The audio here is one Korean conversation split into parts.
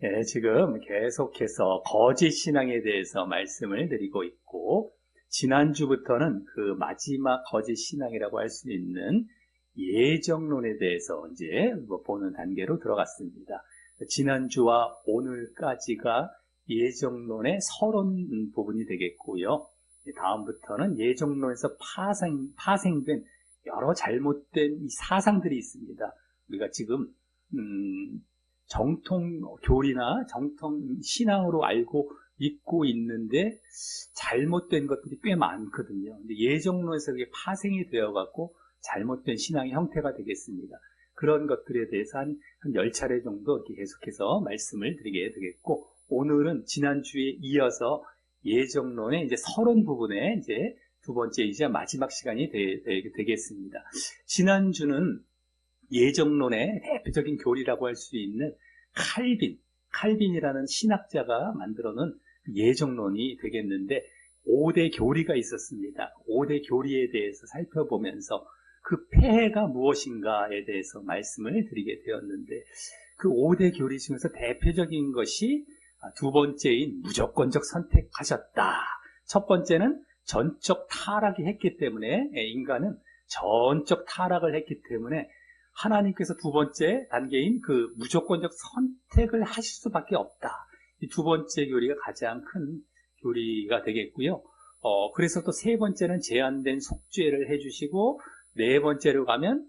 예, 지금 계속해서 거짓 신앙에 대해서 말씀을 드리고 있고, 지난주부터는 그 마지막 거짓 신앙이라고 할 수 있는 예정론에 대해서 이제 보는 단계로 들어갔습니다. 지난주와 오늘까지가 예정론의 서론 부분이 되겠고요. 다음부터는 예정론에서 파생된 여러 잘못된 이 사상들이 있습니다. 우리가 지금 정통 교리나 정통 신앙으로 알고 있고 있는데 잘못된 것들이 꽤 많거든요. 근데 예정론에서 그게 파생이 되어갖고 잘못된 신앙의 형태가 되겠습니다. 그런 것들에 대해서 한 10차례 정도 이렇게 계속해서 말씀을 드리게 되겠고, 오늘은 지난주에 이어서 예정론의 이제 서론 부분에 이제 두 번째이자 마지막 시간이 되겠습니다. 지난주는 예정론의 대표적인 교리라고 할 수 있는 칼빈이라는 신학자가 만들어놓은 예정론이 되겠는데, 5대 교리가 있었습니다. 5대 교리에 대해서 살펴보면서 그 폐해가 무엇인가에 대해서 말씀을 드리게 되었는데, 그 5대 교리 중에서 대표적인 것이 두 번째인 무조건적 선택하셨다. 첫 번째는 전적 타락이 했기 때문에, 인간은 전적 타락을 했기 때문에 하나님께서 두 번째 단계인 그 무조건적 선택을 하실 수밖에 없다. 이 두 번째 교리가 가장 큰 교리가 되겠고요. 그래서 또 세 번째는 제한된 속죄를 해주시고, 네 번째로 가면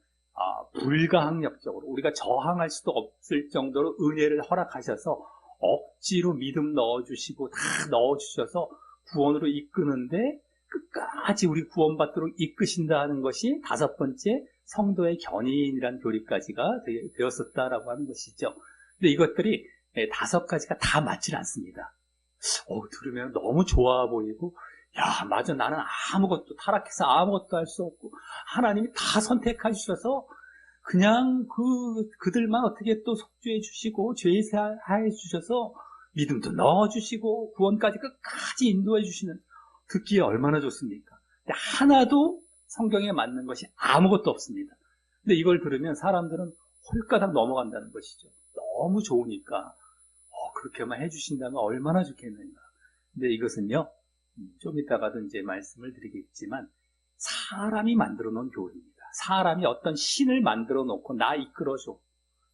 불가항력적으로 우리가 저항할 수도 없을 정도로 은혜를 허락하셔서 억지로 믿음 넣어주시고 다 넣어주셔서 구원으로 이끄는데 끝까지 우리 구원받도록 이끄신다는 것이 다섯 번째 성도의 견인이라는 교리까지가 되었었다라고 하는 것이죠. 근데 이것들이 다섯 가지가 다 맞질 않습니다. 들으면 너무 좋아 보이고, 야, 맞아, 나는 아무것도 타락해서 아무것도 할 수 없고 하나님이 다 선택해 주셔서 그냥 그들만 어떻게 또 속죄해 주시고 죄사해 주셔서 믿음도 넣어 주시고 구원까지 끝까지 인도해 주시는, 듣기에 얼마나 좋습니까? 근데 하나도 성경에 맞는 것이 아무것도 없습니다. 근데 이걸 들으면 사람들은 홀가닥 넘어간다는 것이죠. 너무 좋으니까 그렇게만 해주신다면 얼마나 좋겠는가. 근데 이것은요, 좀 이따가도 이제 말씀을 드리겠지만 사람이 만들어 놓은 교리입니다. 사람이 어떤 신을 만들어 놓고 나 이끌어줘,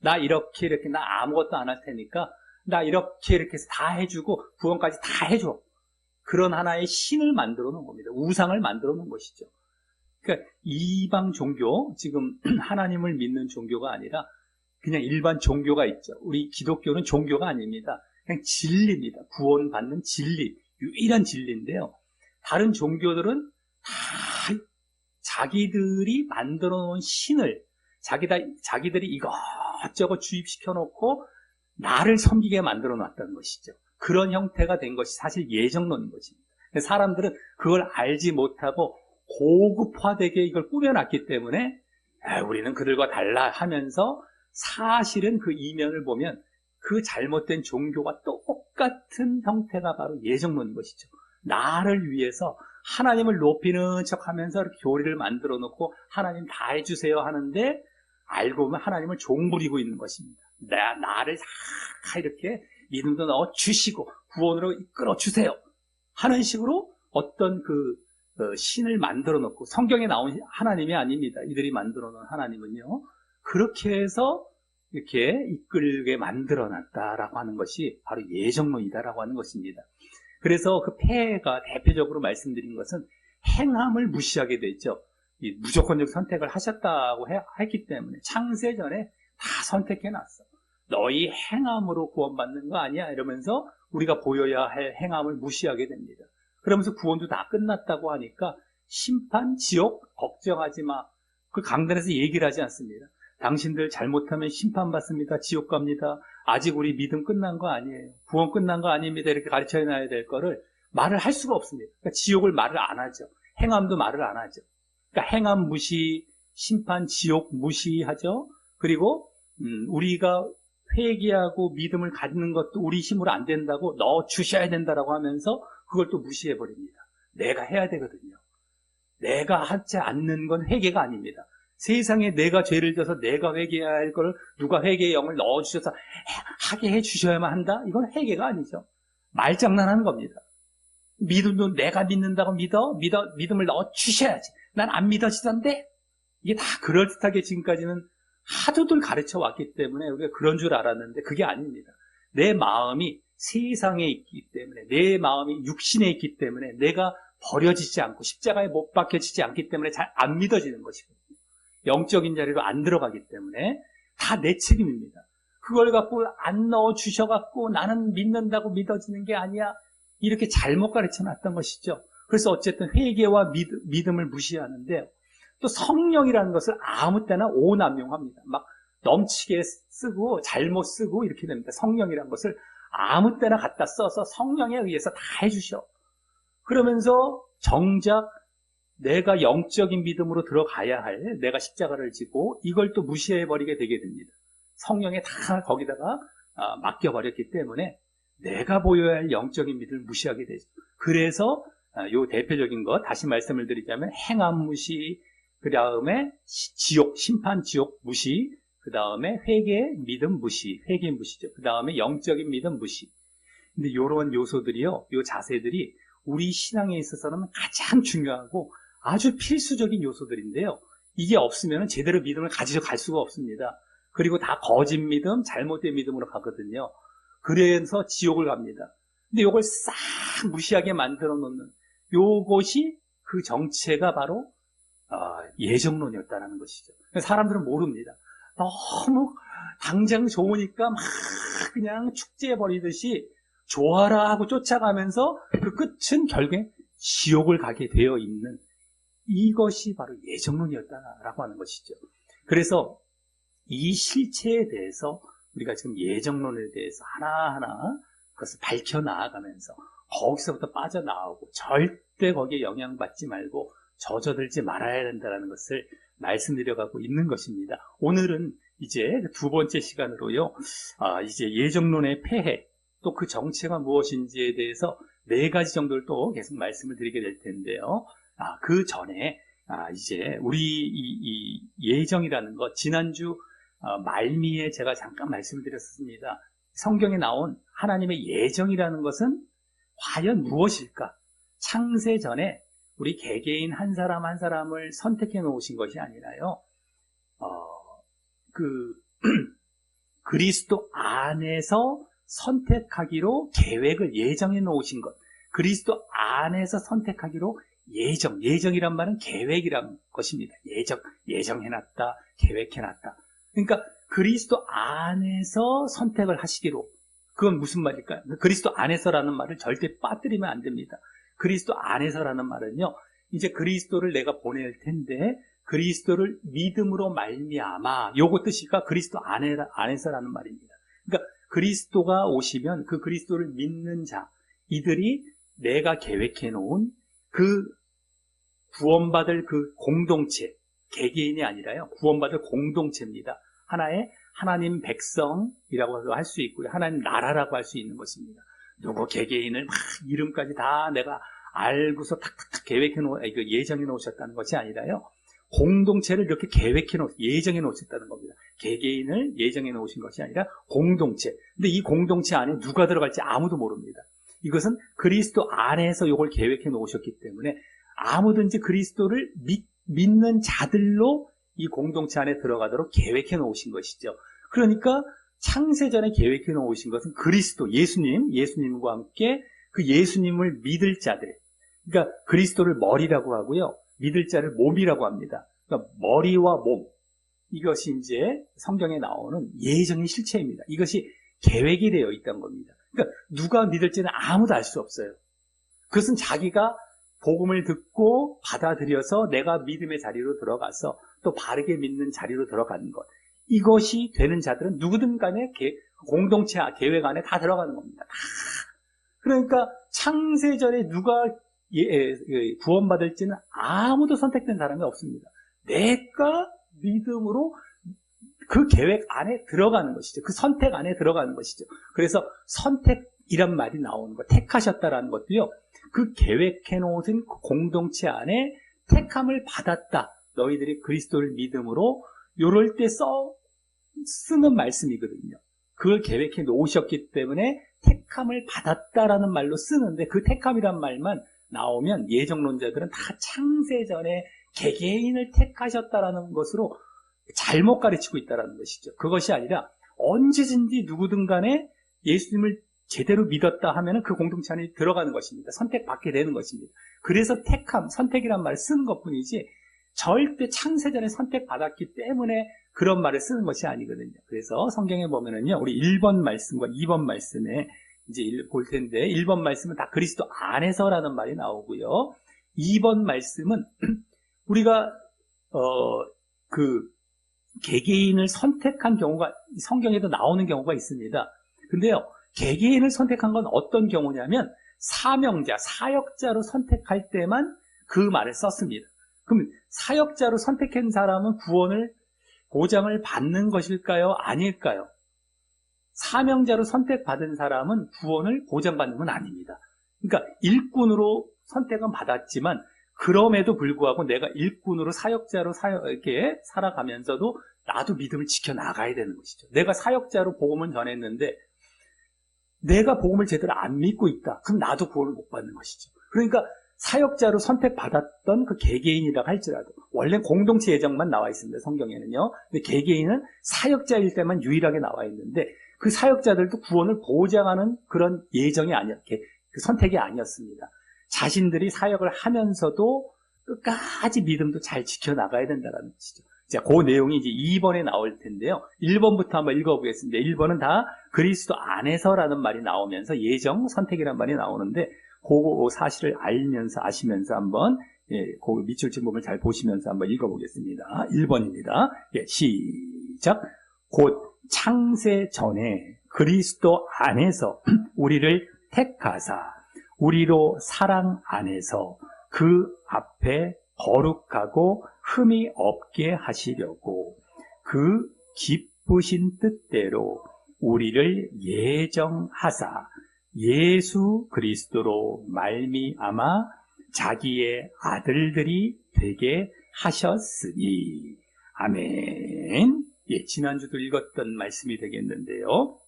나 이렇게 나 아무것도 안 할 테니까 나 이렇게 해서 다 해주고 구원까지 다 해줘, 그런 하나의 신을 만들어 놓은 겁니다. 우상을 만들어 놓은 것이죠. 그러니까 이방 종교, 지금 하나님을 믿는 종교가 아니라 그냥 일반 종교가 있죠. 우리 기독교는 종교가 아닙니다. 그냥 진리입니다. 구원받는 진리, 유일한 진리인데요. 다른 종교들은 다 자기들이 만들어 놓은 신을 자기들이 이것저것 주입시켜 놓고 나를 섬기게 만들어 놨다는 것이죠. 그런 형태가 된 것이 사실 예정론인 것입니다. 사람들은 그걸 알지 못하고 고급화되게 이걸 꾸며놨기 때문에 우리는 그들과 달라 하면서, 사실은 그 이면을 보면 그 잘못된 종교와 똑같은 형태가 바로 예정론인 것이죠. 나를 위해서 하나님을 높이는 척하면서 이렇게 교리를 만들어 놓고 하나님 다 해주세요 하는데, 알고 보면 하나님을 종부리고 있는 것입니다. 나를 다 이렇게 믿음도 넣어 주시고 구원으로 이끌어 주세요 하는 식으로 어떤 신을 만들어 놓고, 성경에 나온 하나님이 아닙니다. 이들이 만들어 놓은 하나님은요, 그렇게 해서 이렇게 이끌게 만들어 놨다라고 하는 것이 바로 예정론이다라고 하는 것입니다. 그래서 그 폐해가 대표적으로 말씀드린 것은 행함을 무시하게 됐죠. 이 무조건적 선택을 하셨다고 했기 때문에 창세 전에 다 선택해 놨어. 너희 행함으로 구원받는 거 아니야 이러면서 우리가 보여야 할 행함을 무시하게 됩니다. 그러면서 구원도 다 끝났다고 하니까 심판, 지옥 걱정하지 마, 그 강단에서 얘기를 하지 않습니다. 당신들 잘못하면 심판받습니다. 지옥 갑니다. 아직 우리 믿음 끝난 거 아니에요. 구원 끝난 거 아닙니다. 이렇게 가르쳐 놔야 될 거를 말을 할 수가 없습니다. 그러니까 지옥을 말을 안 하죠. 행함도 말을 안 하죠. 그러니까 행함 무시, 심판, 지옥 무시하죠. 그리고 우리가 회개하고 믿음을 갖는 것도 우리 힘으로 안 된다고 넣어 주셔야 된다라고 하면서 그걸 또 무시해 버립니다. 내가 해야 되거든요. 내가 하지 않는 건 회개가 아닙니다. 세상에 내가 죄를 져서 내가 회개해야 할 걸 누가 회개의 영을 넣어주셔서 하게 해주셔야만 한다? 이건 회개가 아니죠. 말장난하는 겁니다. 믿음도 내가 믿는다고 믿음을 넣어주셔야지. 난 안 믿어지던데? 이게 다 그럴듯하게 지금까지는 하도들 가르쳐 왔기 때문에 우리가 그런 줄 알았는데 그게 아닙니다. 내 마음이 세상에 있기 때문에, 내 마음이 육신에 있기 때문에 내가 버려지지 않고 십자가에 못 박혀지지 않기 때문에 잘 안 믿어지는 것이거든요. 영적인 자리로 안 들어가기 때문에 다 내 책임입니다. 그걸 갖고 안 넣어주셔갖고 나는 믿는다고 믿어지는 게 아니야. 이렇게 잘못 가르쳐 놨던 것이죠. 그래서 어쨌든 회개와 믿음을 무시하는데요. 또 성령이라는 것을 아무 때나 오남용합니다. 막 넘치게 쓰고 잘못 쓰고 이렇게 됩니다. 성령이라는 것을 아무 때나 갖다 써서 성령에 의해서 다 해주셔. 그러면서 정작 내가 영적인 믿음으로 들어가야 할 내가 십자가를 지고 이걸 또 무시해버리게 되게 됩니다. 성령에 다 거기다가 맡겨버렸기 때문에 내가 보여야 할 영적인 믿음을 무시하게 되죠. 그래서 요 대표적인 것 다시 말씀을 드리자면 행함 무시, 그 다음에 지옥, 심판 지옥 무시, 그 다음에 회개 믿음 무시, 회개 무시죠. 그 다음에 영적인 믿음 무시. 근데 요런 요소들이요, 요 자세들이 우리 신앙에 있어서는 가장 중요하고 아주 필수적인 요소들인데요. 이게 없으면 제대로 믿음을 가지고 갈 수가 없습니다. 그리고 다 거짓 믿음, 잘못된 믿음으로 가거든요. 그래서 지옥을 갑니다. 근데 요걸 싹 무시하게 만들어 놓는 요것이 그 정체가 바로 예정론이었다는 것이죠. 사람들은 모릅니다. 너무 당장 좋으니까 막 그냥 축제해버리듯이 좋아라 하고 쫓아가면서 그 끝은 결국에 지옥을 가게 되어 있는 이것이 바로 예정론이었다라고 하는 것이죠. 그래서 이 실체에 대해서 우리가 지금 예정론에 대해서 하나하나 그것을 밝혀나가면서 거기서부터 빠져나오고 절대 거기에 영향받지 말고 젖어들지 말아야 된다는 것을 말씀드려가고 있는 것입니다. 오늘은 이제 두 번째 시간으로요, 이제 예정론의 폐해, 또 그 정체가 무엇인지에 대해서 네 가지 정도를 또 계속 말씀을 드리게 될 텐데요. 그 전에, 이제 우리 이 예정이라는 것, 지난주 말미에 제가 잠깐 말씀을 드렸습니다. 성경에 나온 하나님의 예정이라는 것은 과연 무엇일까? 창세 전에 우리 개개인 한 사람 한 사람을 선택해 놓으신 것이 아니라요, 그리스도 안에서 선택하기로 계획을 예정해 놓으신 것. 그리스도 안에서 선택하기로 예정이란 말은 계획이란 것입니다. 예정해놨다, 계획해놨다. 그러니까 그리스도 안에서 선택을 하시기로. 그건 무슨 말일까요? 그리스도 안에서라는 말을 절대 빠뜨리면 안 됩니다. 그리스도 안에서라는 말은요, 이제 그리스도를 내가 보낼 텐데 그리스도를 믿음으로 말미암아, 요거 뜻이가 그리스도 안에서라는 말입니다. 그러니까 그리스도가 오시면 그 그리스도를 믿는 자, 이들이 내가 계획해 놓은 그 구원받을 그 공동체, 개개인이 아니라요, 구원받을 공동체입니다. 하나의 하나님 백성이라고 할 수 있고요, 하나님 나라라고 할 수 있는 것입니다. 누구 개개인을 막 이름까지 다 내가 알고서 탁탁탁 예정해 놓으셨다는 것이 아니라요, 공동체를 이렇게 예정해 놓으셨다는 겁니다. 개개인을 예정해 놓으신 것이 아니라 공동체. 근데 이 공동체 안에 누가 들어갈지 아무도 모릅니다. 이것은 그리스도 안에서 이걸 계획해 놓으셨기 때문에 아무든지 그리스도를 믿는 자들로 이 공동체 안에 들어가도록 계획해 놓으신 것이죠. 그러니까 창세전에 계획해 놓으신 것은 그리스도, 예수님과 함께 그 예수님을 믿을 자들, 그러니까 그리스도를 머리라고 하고요, 믿을 자를 몸이라고 합니다. 그러니까 머리와 몸, 이것이 이제 성경에 나오는 예정의 실체입니다. 이것이 계획이 되어 있다는 겁니다. 그러니까 누가 믿을지는 아무도 알 수 없어요. 그것은 자기가 복음을 듣고 받아들여서 내가 믿음의 자리로 들어가서 또 바르게 믿는 자리로 들어가는 것, 이것이 되는 자들은 누구든 간에 공동체 계획 안에 다 들어가는 겁니다. 그러니까 창세전에 누가 구원받을지는 아무도 선택된 사람이 없습니다. 내가 믿음으로 그 계획 안에 들어가는 것이죠. 그 선택 안에 들어가는 것이죠. 그래서 선택이란 말이 나오는 거, 택하셨다라는 것도요, 그 계획해 놓은 공동체 안에 택함을 받았다, 너희들이 그리스도를 믿음으로 요럴 때 쓰는 말씀이거든요. 그걸 계획해 놓으셨기 때문에 택함을 받았다라는 말로 쓰는데, 그 택함이란 말만 나오면 예정론자들은 다 창세전에 개개인을 택하셨다라는 것으로 잘못 가르치고 있다는 것이죠. 그것이 아니라 언제든지 누구든 간에 예수님을 제대로 믿었다 하면 그 공동체 안에 들어가는 것입니다. 선택받게 되는 것입니다. 그래서 택함, 선택이란 말을 쓰는 것뿐이지 절대 창세전에 선택받았기 때문에 그런 말을 쓰는 것이 아니거든요. 그래서 성경에 보면은요, 우리 1번 말씀과 2번 말씀에 이제 볼 텐데, 1번 말씀은 다 그리스도 안에서라는 말이 나오고요. 2번 말씀은 우리가 개개인을 선택한 경우가 성경에도 나오는 경우가 있습니다. 근데요, 개개인을 선택한 건 어떤 경우냐면 사명자, 사역자로 선택할 때만 그 말을 썼습니다. 그럼 사역자로 선택한 사람은 구원을 보장을 받는 것일까요? 아닐까요? 사명자로 선택받은 사람은 구원을 보장받는 건 아닙니다. 그러니까 일꾼으로 선택은 받았지만 그럼에도 불구하고 내가 일꾼으로 사역자로 이렇게 살아가면서도 나도 믿음을 지켜나가야 되는 것이죠. 내가 사역자로 복음을 전했는데 내가 복음을 제대로 안 믿고 있다. 그럼 나도 구원을 못 받는 것이죠. 그러니까 사역자로 선택받았던 그 개개인이라고 할지라도, 원래 공동체 예정만 나와 있습니다. 성경에는요. 근데 개개인은 사역자일 때만 유일하게 나와 있는데 그 사역자들도 구원을 보장하는 그런 예정이 그 선택이 아니었습니다. 자신들이 사역을 하면서도 끝까지 믿음도 잘 지켜나가야 된다는 것이죠. 자, 그 내용이 이제 2번에 나올 텐데요. 1번부터 한번 읽어보겠습니다. 1번은 다 그리스도 안에서라는 말이 나오면서 예정, 선택이라는 말이 나오는데, 그 사실을 아시면서 한번, 그 밑줄 친 부분을 잘 보시면서 한번 읽어보겠습니다. 1번입니다. 시작. 곧 창세 전에 그리스도 안에서 우리를 택하사 우리로 사랑 안에서 그 앞에 거룩하고 흠이 없게 하시려고 그 기쁘신 뜻대로 우리를 예정하사 예수 그리스도로 말미암아 자기의 아들들이 되게 하셨으니. 아멘. 지난주도 읽었던 말씀이 되겠는데요.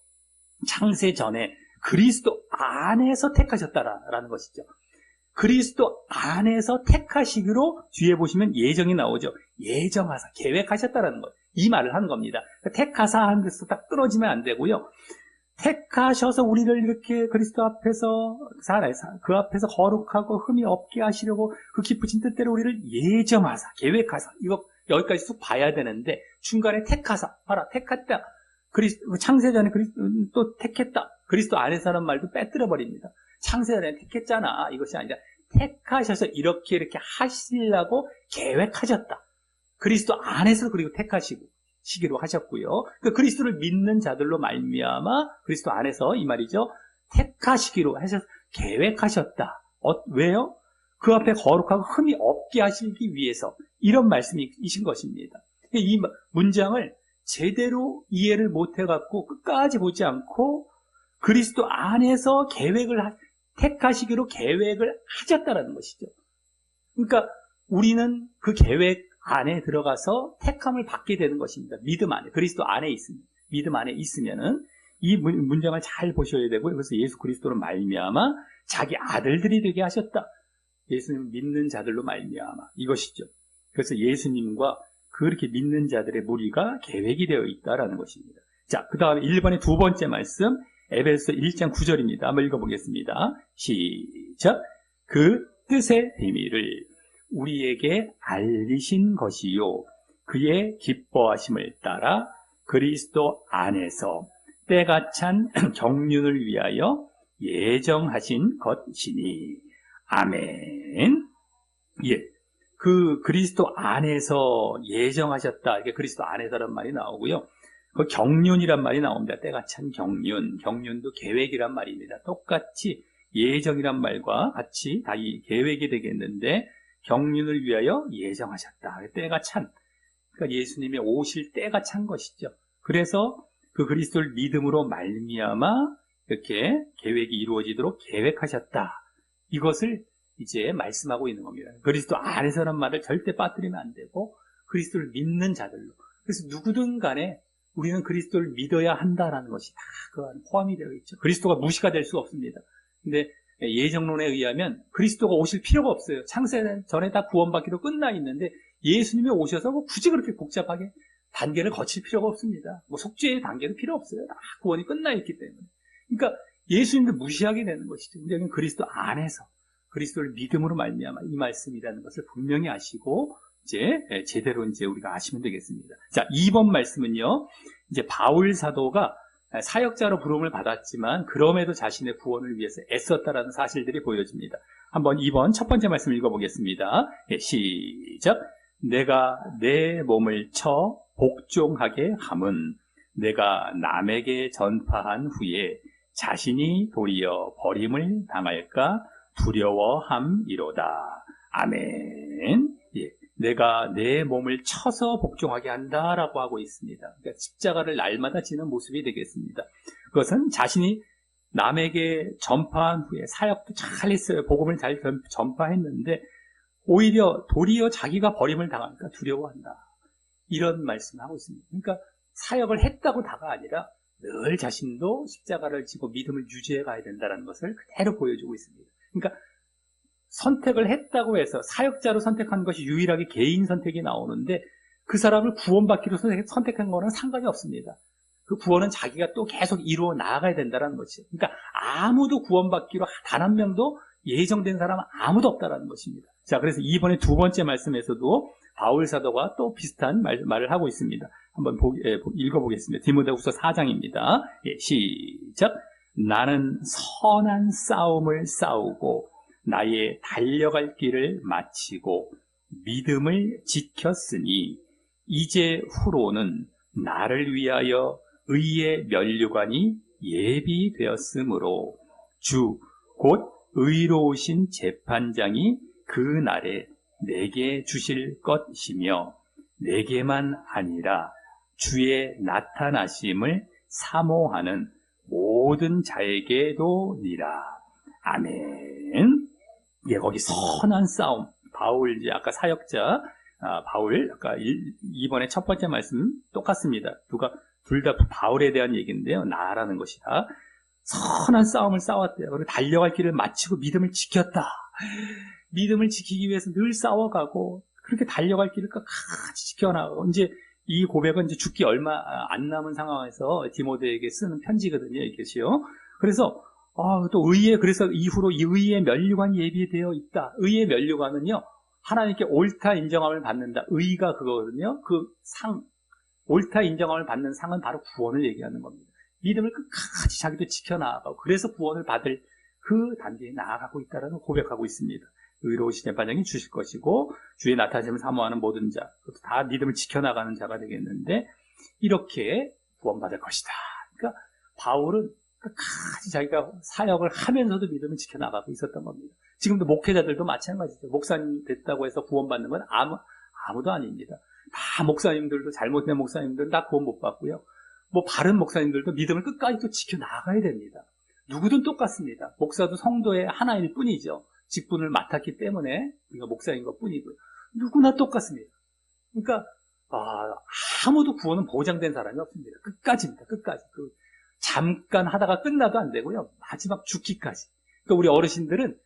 창세 전에 그리스도 안에서 택하셨다라는 것이죠. 그리스도 안에서 택하시기로 뒤에 보시면 예정이 나오죠. 예정하사, 계획하셨다라는 것. 이 말을 하는 겁니다. 택하사 하는 데서 딱 끊어지면 안 되고요. 택하셔서 우리를 이렇게 그리스도 앞에서 그 앞에서 거룩하고 흠이 없게 하시려고 그 기쁘신 뜻대로 우리를 예정하사, 계획하사. 이거 여기까지 쭉 봐야 되는데 중간에 택하사, 봐라, 택했다. 창세전에 또 택했다. 그리스도 안에서는 말도 빼뜨려 버립니다. 창세전에 택했잖아. 이것이 아니라 택하셔서 이렇게 하시려고 계획하셨다. 그리스도 안에서 그리고 택하시기로 하셨고요. 그러니까 그리스도를 믿는 자들로 말미암아 그리스도 안에서 이 말이죠. 택하시기로 하셔서 계획하셨다. 왜요? 그 앞에 거룩하고 흠이 없게 하시기 위해서 이런 말씀이신 것입니다. 이 문장을 제대로 이해를 못해갖고 끝까지 보지 않고 그리스도 안에서 택하시기로 계획을 하셨다라는 것이죠. 그러니까 우리는 그 계획 안에 들어가서 택함을 받게 되는 것입니다. 믿음 안에, 그리스도 안에 있습니다. 믿음 안에 있으면은 이 문장을 잘 보셔야 되고요. 그래서 예수 그리스도로 말미암아 자기 아들들이 되게 하셨다. 예수님 믿는 자들로 말미암아 이것이죠. 그래서 예수님과 그렇게 믿는 자들의 무리가 계획이 되어 있다라는 것입니다. 자, 그 다음에 1번의 두 번째 말씀, 에베소 1장 9절입니다. 한번 읽어보겠습니다. 시작. 그 뜻의 비밀을 우리에게 알리신 것이요 그의 기뻐하심을 따라 그리스도 안에서 때가 찬 경륜을 위하여 예정하신 것이니. 아멘. 그 그리스도 안에서 예정하셨다. 이게 그리스도 안에서란 말이 나오고요. 그 경륜이란 말이 나옵니다. 때가 찬 경륜. 경륜도 계획이란 말입니다. 똑같이 예정이란 말과 같이 다 이 계획이 되겠는데 경륜을 위하여 예정하셨다. 때가 찬. 그러니까 예수님이 오실 때가 찬 것이죠. 그래서 그 그리스도를 믿음으로 말미암아 이렇게 계획이 이루어지도록 계획하셨다. 이것을 이제 말씀하고 있는 겁니다. 그리스도 안에서란 말을 절대 빠뜨리면 안 되고 그리스도를 믿는 자들로. 그래서 누구든 간에 우리는 그리스도를 믿어야 한다라는 것이 다 그 안에 포함이 되어 있죠. 그리스도가 무시가 될 수가 없습니다. 근데 예정론에 의하면 그리스도가 오실 필요가 없어요. 창세 전에 다 구원받기로 끝나 있는데 예수님이 오셔서 뭐 굳이 그렇게 복잡하게 단계를 거칠 필요가 없습니다. 뭐 속죄의 단계도 필요 없어요. 다 구원이 끝나 있기 때문에. 그러니까 예수님도 무시하게 되는 것이죠. 근데 여기는 그리스도 안에서 그리스도를 믿음으로 말미암아 이 말씀이라는 것을 분명히 아시고 이제 제대로 이제 우리가 아시면 되겠습니다. 자, 2번 말씀은요. 이제 바울 사도가 사역자로 부름을 받았지만 그럼에도 자신의 구원을 위해서 애썼다라는 사실들이 보여집니다. 한번 2번 첫 번째 말씀 읽어보겠습니다. 시작. 내가 내 몸을 쳐 복종하게 함은 내가 남에게 전파한 후에 자신이 도리어 버림을 당할까 두려워함이로다. 아멘. 예. 내가 내 몸을 쳐서 복종하게 한다라고 하고 있습니다. 그러니까 십자가를 날마다 지는 모습이 되겠습니다. 그것은 자신이 남에게 전파한 후에 사역도 잘 했어요. 복음을 잘 전파했는데 오히려 도리어 자기가 버림을 당하니까 두려워한다. 이런 말씀을 하고 있습니다. 그러니까 사역을 했다고 다가 아니라 늘 자신도 십자가를 지고 믿음을 유지해 가야 된다는 것을 그대로 보여주고 있습니다. 그러니까 선택을 했다고 해서 사역자로 선택한 것이 유일하게 개인 선택이 나오는데 그 사람을 구원받기로 선택한 거는 상관이 없습니다. 그 구원은 자기가 또 계속 이루어 나아가야 된다는 것이죠. 그러니까 아무도 구원받기로 단 한 명도 예정된 사람은 아무도 없다는 것입니다. 자, 그래서 이번에 두 번째 말씀에서도 바울 사도가 또 비슷한 말을 하고 있습니다. 한번 읽어보겠습니다. 디모데후서 4장입니다. 예, 시작. 나는 선한 싸움을 싸우고 나의 달려갈 길을 마치고 믿음을 지켰으니 이제 후로는 나를 위하여 의의 면류관이 예비되었으므로 주 곧 의로우신 재판장이 그 날에 내게 주실 것이며 내게만 아니라 주의 나타나심을 사모하는 모든 자에게도 니라. 아멘. 예, 거기 선한 싸움. 바울, 이제 아까 사역자, 바울, 아까 이번에 첫 번째 말씀 똑같습니다. 둘 다 바울에 대한 얘기인데요. 나라는 것이다. 선한 싸움을 싸웠대요. 그리고 달려갈 길을 마치고 믿음을 지켰다. 믿음을 지키기 위해서 늘 싸워가고, 그렇게 달려갈 길을 끝까지 지켜나가고, 이제 이 고백은 이제 죽기 얼마 안 남은 상황에서 디모데에게 쓰는 편지거든요, 이것이요. 그래서, 또 그래서 이후로 이 의의 면류관이 예비되어 있다. 의의 면류관은요, 하나님께 옳다 인정함을 받는다. 의가 그거거든요. 옳다 인정함을 받는 상은 바로 구원을 얘기하는 겁니다. 믿음을 끝까지 자기도 지켜나가고, 그래서 구원을 받을 그 단계에 나아가고 있다는 고백하고 있습니다. 의로우신 재판장이 주실 것이고, 주의 나타나심을 사모하는 모든 자, 그것도 다 믿음을 지켜나가는 자가 되겠는데, 이렇게 구원받을 것이다. 그러니까, 바울은 끝까지 자기가 사역을 하면서도 믿음을 지켜나가고 있었던 겁니다. 지금도 목회자들도 마찬가지죠. 목사님 됐다고 해서 구원받는 건 아무도 아닙니다. 다 목사님들도, 잘못된 목사님들은 다 구원 못 받고요. 뭐 바른 목사님들도 믿음을 끝까지 또 지켜나가야 됩니다. 누구든 똑같습니다. 목사도 성도의 하나일 뿐이죠. 직분을 맡았기 때문에 우리가 목사인 것 뿐이고요. 누구나 똑같습니다. 그러니까 아무도 구원은 보장된 사람이 없습니다. 끝까지입니다. 끝까지. 잠깐 하다가 끝나도 안 되고요. 마지막 죽기까지. 그러니까 우리 어르신들은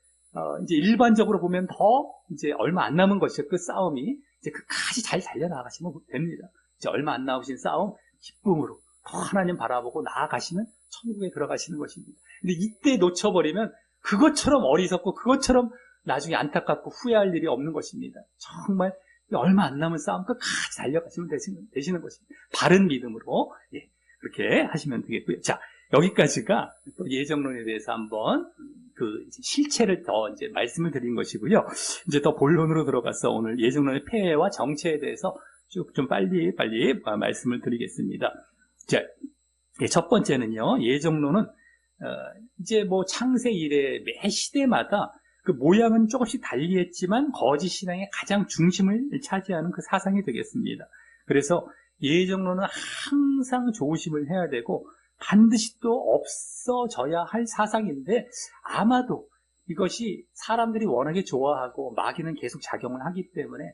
이제 일반적으로 보면 더 이제 얼마 안 남은 것이죠. 그 싸움이 이제 끝까지 잘 달려나가시면 됩니다. 이제 얼마 안 남으신 싸움 기쁨으로 더 하나님 바라보고 나아가시면 천국에 들어가시는 것입니다. 근데 이때 놓쳐버리면 그것처럼 어리석고 그것처럼 나중에 안타깝고 후회할 일이 없는 것입니다. 정말 얼마 안 남은 싸움 끝까지 달려가시면 되시는 것입니다. 바른 믿음으로 그렇게 하시면 되겠고요. 자, 여기까지가 또 예정론에 대해서 한번 실체를 더 이제 말씀을 드린 것이고요. 이제 더 본론으로 들어가서 오늘 예정론의 폐해와 정체에 대해서 쭉 좀 빨리 말씀을 드리겠습니다. 자, 첫 번째는요, 예정론은 이제 뭐 창세 이래 매 시대마다 그 모양은 조금씩 달리했지만 거짓 신앙의 가장 중심을 차지하는 그 사상이 되겠습니다. 그래서 예정론은 항상 조심을 해야 되고 반드시 또 없어져야 할 사상인데 아마도 이것이 사람들이 워낙에 좋아하고 마귀는 계속 작용을 하기 때문에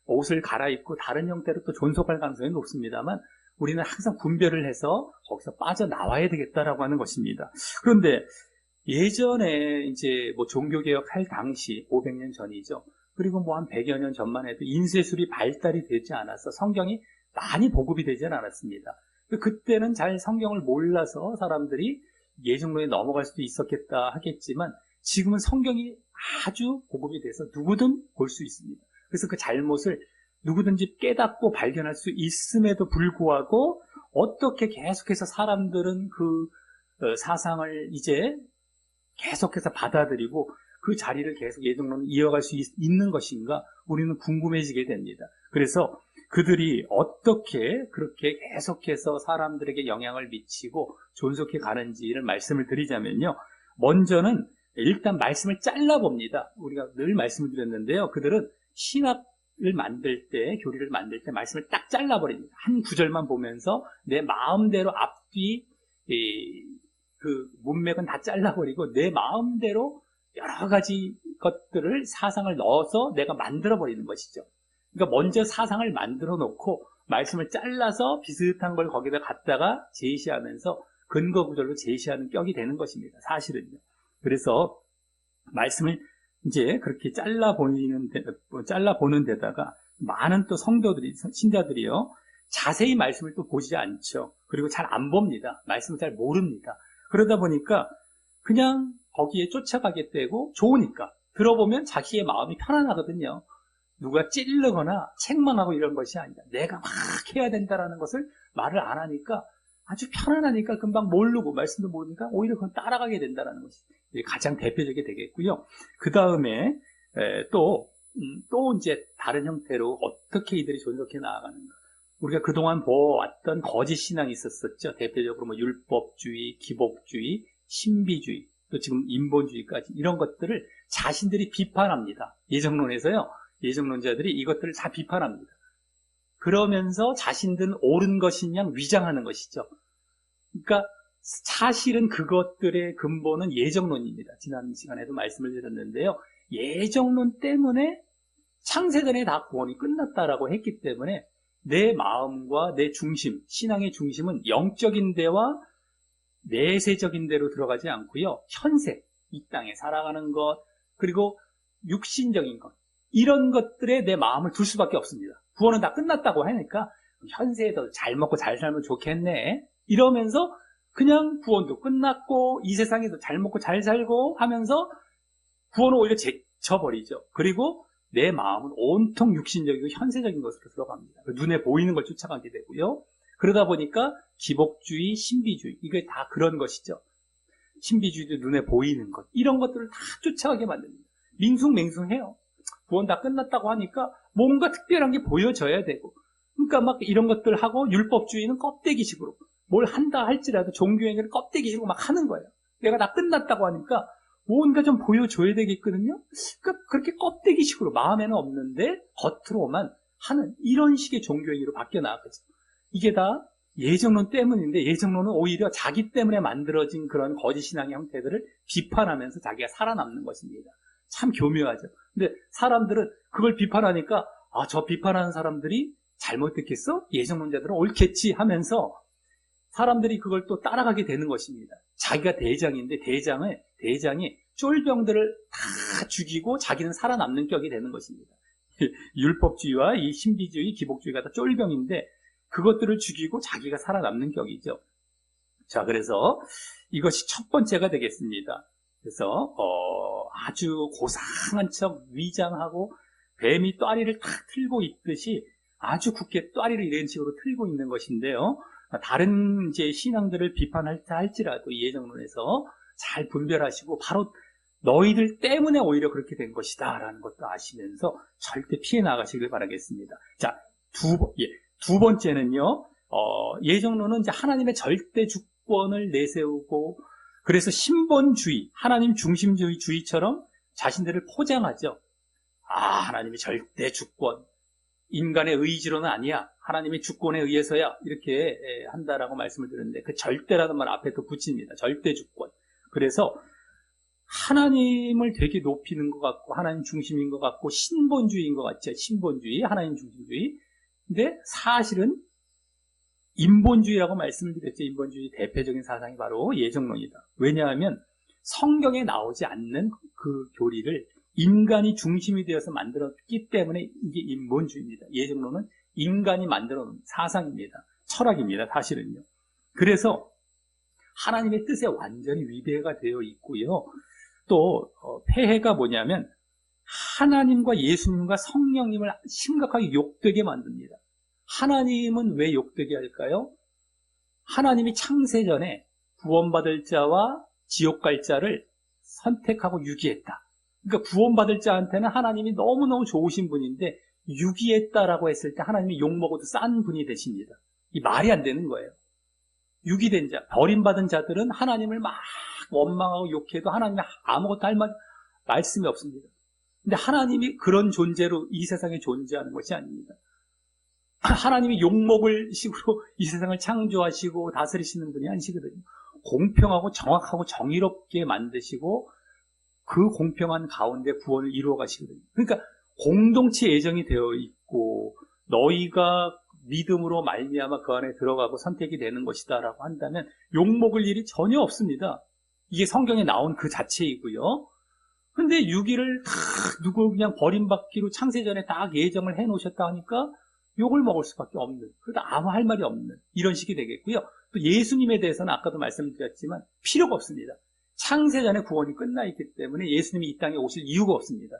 옷을 갈아입고 다른 형태로 또 존속할 가능성이 높습니다만 우리는 항상 분별을 해서 거기서 빠져나와야 되겠다라고 하는 것입니다. 그런데 예전에 이제 뭐 종교개혁 할 당시 500년 전이죠. 그리고 뭐 한 100여 년 전만 해도 인쇄술이 발달이 되지 않아서 성경이 많이 보급이 되지 않았습니다. 그때는 잘 성경을 몰라서 사람들이 예정론에 넘어갈 수도 있었겠다 하겠지만 지금은 성경이 아주 보급이 돼서 누구든 볼 수 있습니다. 그래서 그 잘못을 누구든지 깨닫고 발견할 수 있음에도 불구하고 어떻게 계속해서 사람들은 그 사상을 이제 계속해서 받아들이고 그 자리를 계속 예정론을 이어갈 수 있는 것인가 우리는 궁금해지게 됩니다. 그래서 그들이 어떻게 그렇게 계속해서 사람들에게 영향을 미치고 존속해 가는지를 말씀을 드리자면요. 먼저는 일단 말씀을 잘라봅니다. 우리가 늘 말씀을 드렸는데요. 그들은 신학을 만들 때, 교리를 만들 때 말씀을 딱 잘라버립니다. 한 구절만 보면서 내 마음대로 앞뒤 그 문맥은 다 잘라버리고 내 마음대로 여러 가지 것들을 사상을 넣어서 내가 만들어버리는 것이죠. 그러니까 먼저 사상을 만들어 놓고 말씀을 잘라서 비슷한 걸 거기다 갖다가 제시하면서 근거 구절로 제시하는 격이 되는 것입니다. 사실은요. 그래서 말씀을 이제 그렇게 잘라보는 데다가 많은 또 성도들이, 신자들이요. 자세히 말씀을 또 보지 않죠. 그리고 잘 안 봅니다. 말씀을 잘 모릅니다. 그러다 보니까 그냥 거기에 쫓아가게 되고 좋으니까 들어보면 자기의 마음이 편안하거든요. 누가 찌르거나 책망하고 이런 것이 아니라 내가 막 해야 된다라는 것을 말을 안 하니까 아주 편안하니까 금방 모르고 말씀도 모르니까 오히려 그건 따라가게 된다는 것이 가장 대표적이 되겠고요. 그 다음에 또 이제 다른 형태로 어떻게 이들이 존속해 나아가는가. 우리가 그동안 보았던 거짓 신앙이 있었었죠. 대표적으로 뭐 율법주의, 기복주의, 신비주의, 또 지금 인본주의까지 이런 것들을 자신들이 비판합니다. 예정론에서요. 예정론자들이 이것들을 다 비판합니다. 그러면서 자신들은 옳은 것인 양 위장하는 것이죠. 그러니까 사실은 그것들의 근본은 예정론입니다. 지난 시간에도 말씀을 드렸는데요. 예정론 때문에 창세전에 다 구원이 끝났다라고 했기 때문에 내 마음과 내 중심, 신앙의 중심은 영적인 데와 내세적인 데로 들어가지 않고요. 현세, 이 땅에 살아가는 것, 그리고 육신적인 것, 이런 것들에 내 마음을 둘 수밖에 없습니다. 구원은 다 끝났다고 하니까 현세에도 잘 먹고 잘 살면 좋겠네 이러면서 그냥 구원도 끝났고 이 세상에도 잘 먹고 잘 살고 하면서 구원을 오히려 제쳐버리죠. 그리고 내 마음은 온통 육신적이고 현세적인 것으로 들어갑니다. 눈에 보이는 걸 쫓아가게 되고요. 그러다 보니까 기복주의, 신비주의, 이게 다 그런 것이죠. 신비주의도 눈에 보이는 것, 이런 것들을 다 쫓아가게 만듭니다. 밍숭맹숭해요. 구원 다 끝났다고 하니까 뭔가 특별한 게 보여져야 되고, 그러니까 막 이런 것들 하고, 율법주의는 껍데기식으로 뭘 한다 할지라도 종교행위를 껍데기식으로 막 하는 거예요. 내가 다 끝났다고 하니까 뭔가 좀 보여줘야 되겠거든요. 그러니까 그렇게 껍데기식으로 마음에는 없는데 겉으로만 하는 이런 식의 종교행위로 바뀌어 나가죠. 이게 다 예정론 때문인데, 예정론은 오히려 자기 때문에 만들어진 그런 거짓신앙의 형태들을 비판하면서 자기가 살아남는 것입니다. 참 교묘하죠. 근데 사람들은 그걸 비판하니까 저 비판하는 사람들이 잘못됐겠어? 예정론자들은 옳겠지 하면서 사람들이 그걸 또 따라가게 되는 것입니다. 자기가 대장인데 대장이 쫄병들을 다 죽이고 자기는 살아남는 격이 되는 것입니다. 율법주의와 이 신비주의, 기복주의가 다 쫄병인데 그것들을 죽이고 자기가 살아남는 격이죠. 자, 그래서 이것이 첫 번째가 되겠습니다. 그래서 아주 고상한 척 위장하고 뱀이 또아리를 탁 틀고 있듯이 아주 굳게 또아리를 이런 식으로 틀고 있는 것인데요. 다른 이제 신앙들을 비판할까 할지라도 예정론에서 잘 분별하시고 바로 너희들 때문에 오히려 그렇게 된 것이다 라는 것도 아시면서 절대 피해 나가시길 바라겠습니다. 자, 두 번째는요, 예정론은 이제 하나님의 절대 주권을 내세우고 그래서 신본주의, 하나님 중심주의처럼 자신들을 포장하죠. 하나님의 절대 주권, 인간의 의지로는 아니야. 하나님의 주권에 의해서야 이렇게 한다라고 말씀을 드렸는데 그 절대라는 말 앞에 또 붙입니다. 절대 주권. 그래서 하나님을 되게 높이는 것 같고 하나님 중심인 것 같고 신본주의인 것 같죠. 신본주의, 하나님 중심주의. 근데 사실은 인본주의라고 말씀을 드렸죠. 인본주의 대표적인 사상이 바로 예정론이다. 왜냐하면 성경에 나오지 않는 그 교리를 인간이 중심이 되어서 만들었기 때문에 이게 인본주의입니다. 예정론은 인간이 만들어 놓은 사상입니다. 철학입니다. 사실은요. 그래서 하나님의 뜻에 완전히 위배가 되어 있고요. 또 폐해가 뭐냐면 하나님과 예수님과 성령님을 심각하게 욕되게 만듭니다. 하나님은 왜 욕되게 할까요? 하나님이 창세전에 구원받을 자와 지옥 갈 자를 선택하고 유기했다. 그러니까 구원받을 자한테는 하나님이 너무너무 좋으신 분인데 유기했다라고 했을 때 하나님이 욕먹어도 싼 분이 되십니다. 이 말이 안 되는 거예요. 유기된 자, 버림받은 자들은 하나님을 막 원망하고 욕해도 하나님이 아무것도 할 말씀이 없습니다. 근데 하나님이 그런 존재로 이 세상에 존재하는 것이 아닙니다. 하나님이 욕먹을 식으로 이 세상을 창조하시고 다스리시는 분이 아니시거든요. 공평하고 정확하고 정의롭게 만드시고 그 공평한 가운데 구원을 이루어 가시거든요. 그러니까 공동체 예정이 되어 있고 너희가 믿음으로 말미암아 그 안에 들어가고 선택이 되는 것이다라고 한다면 욕먹을 일이 전혀 없습니다. 이게 성경에 나온 그 자체이고요. 근데 유기를 다 누구 그냥 버림받기로 창세전에 다 예정을 해놓으셨다 하니까 욕을 먹을 수밖에 없는, 그러다 아무 할 말이 없는 이런 식이 되겠고요. 또 예수님에 대해서는 아까도 말씀드렸지만 필요가 없습니다. 창세전에 구원이 끝나 있기 때문에 예수님이 이 땅에 오실 이유가 없습니다.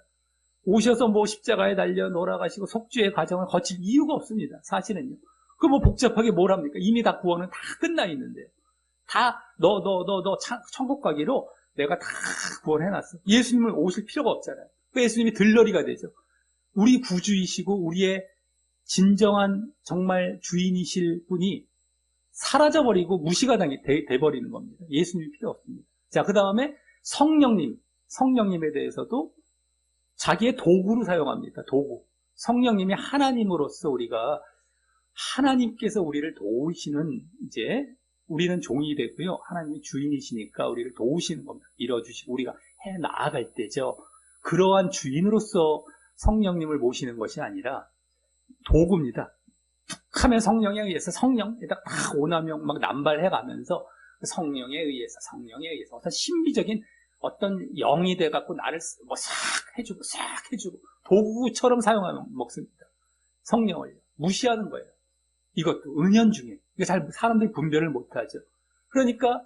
오셔서 뭐 십자가에 달려 놀아가시고 속죄의 과정을 거칠 이유가 없습니다. 사실은요. 그 뭐 복잡하게 뭘 합니까? 이미 다 구원은 다 끝나 있는데요. 다 너 천국 가기로 내가 다 구원해놨어. 예수님을 오실 필요가 없잖아요. 그 예수님이 들러리가 되죠. 우리 구주이시고 우리의 진정한 정말 주인이실 분이 사라져버리고 무시가 돼버리는 겁니다. 예수님이 필요 없습니다. 자, 그 다음에 성령님에 대해서도 자기의 도구로 사용합니다. 도구. 성령님이 하나님으로서 우리가 하나님께서 우리를 도우시는 이제 우리는 종이 되고요. 하나님이 주인이시니까 우리를 도우시는 겁니다. 밀어주시고 우리가 해 나아갈 때죠. 그러한 주인으로서 성령님을 모시는 것이 아니라 도구입니다. 툭 하면 성령에 의해서 성령에다 딱 오남용 막 남발해가면서 성령에 의해서 어떤 신비적인 어떤 영이 돼갖고 나를 뭐 싹 해주고 도구처럼 사용하면 먹습니다. 성령을 무시하는 거예요. 이것도 은연중에 이게 잘 사람들이 분별을 못하죠. 그러니까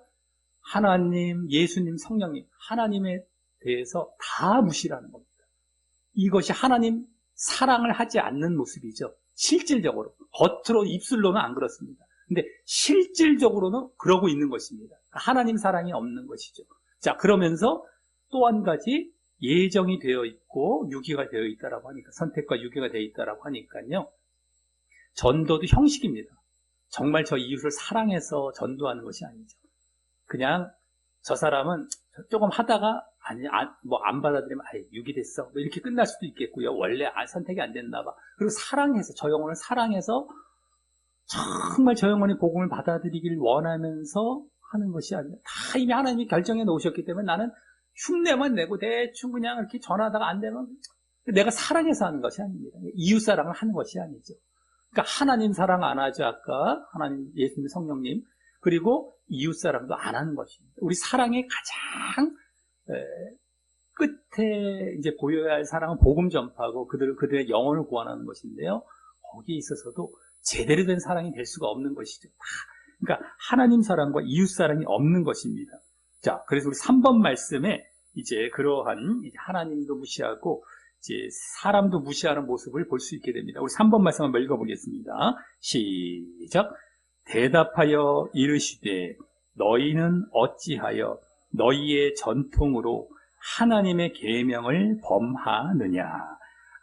하나님, 예수님, 성령님, 하나님에 대해서 다 무시라는 겁니다. 이것이 하나님 사랑을 하지 않는 모습이죠. 실질적으로 겉으로 입술로는 안 그렇습니다. 근데 실질적으로는 그러고 있는 것입니다. 하나님 사랑이 없는 것이죠. 자, 그러면서 또 한 가지 예정이 되어 있고 유기가 되어 있다라고 하니까 선택과 유기가 되어 있다라고 하니까요. 전도도 형식입니다. 정말 저 이웃을 사랑해서 전도하는 것이 아니죠. 그냥 저 사람은 조금 하다가 안 받아들이면 유기됐어 뭐 이렇게 끝날 수도 있겠고요. 원래 선택이 안 됐나 봐. 그리고 사랑해서 저 영혼을 사랑해서 정말 저 영혼의 복음을 받아들이길 원하면서 하는 것이 아니라 다 이미 하나님이 결정해 놓으셨기 때문에 나는 흉내만 내고 대충 그냥 이렇게 전하다가 안 되면 내가 사랑해서 하는 것이 아닙니다. 이웃 사랑을 하는 것이 아니죠. 그러니까 하나님 사랑 안 하죠. 아까 하나님, 예수님, 성령님 그리고 이웃 사랑도 안 하는 것입니다. 우리 사랑의 가장 끝에 이제 보여야 할 사랑은 복음 전파하고 그들의 영혼을 구원하는 것인데요. 거기에 있어서도 제대로 된 사랑이 될 수가 없는 것이죠. 그러니까 하나님 사랑과 이웃 사랑이 없는 것입니다. 자, 그래서 우리 3번 말씀에 이제 그러한 이제 하나님도 무시하고 이제 사람도 무시하는 모습을 볼 수 있게 됩니다. 우리 3번 말씀 한번 읽어보겠습니다. 시작. 대답하여 이르시되 너희는 어찌하여 너희의 전통으로 하나님의 계명을 범하느냐.